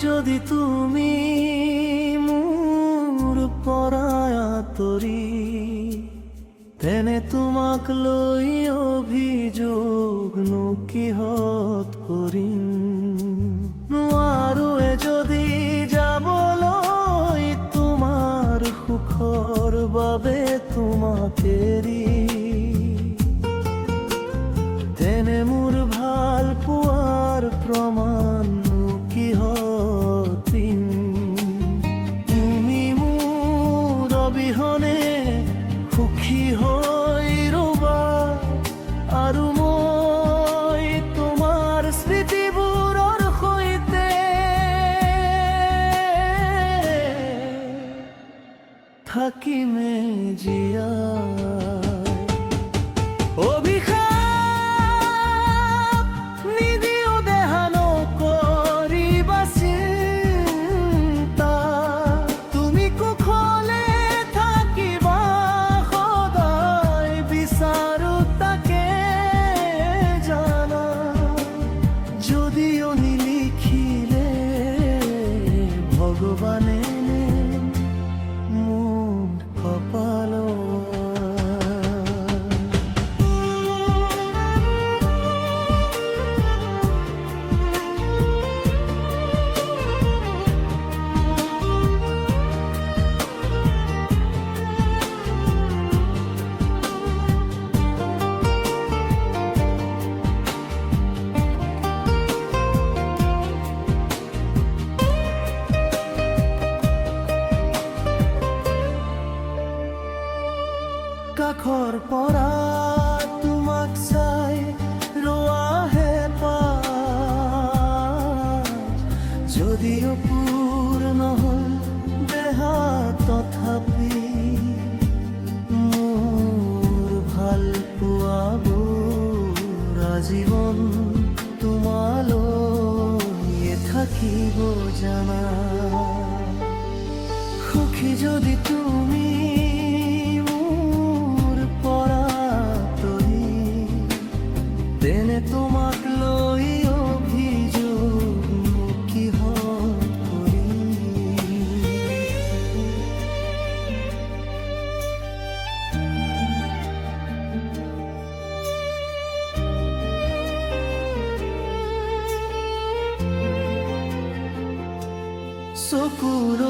যদি তুমি মোৰ পৰায়া তৰি তেনে তোমাক লৈ অভিযোগনো কিহত কৰিম নোৱাৰোৱে যদি যাবলৈ তোমাৰ সুখৰ বাবে তোমাক এৰি তেনে মোৰ ভাল পোৱাৰ প্ৰমাণ কিহতিম তুমি মোৰ অবিহনে সুখী হৈ ৰবা আৰু মই তোমাৰ স্মৃতিবোৰৰ সৈতে থাকিমে জীয়াই অভিশাপ নিদিও দেহানো কৰিবা চিন্তা তুমি কুশলে থাকিবা সদায় বিচাৰো তাকে জানা যদিও নিলিখিলে ভগৱানে মোৰ কপালত কাষৰ পৰা তোমাক চাই ৰোৱাহে পায় যদিও পূৰ্ণ হ'ল দেহা তথাপি মোৰ ভাল পোৱাবোৰ আজীৱন তোমালৈ থাকিব জানা সুখী যদি তুমি তেনে তোমাক লৈ অভিযোগ কিহত কৰিম চকুৰ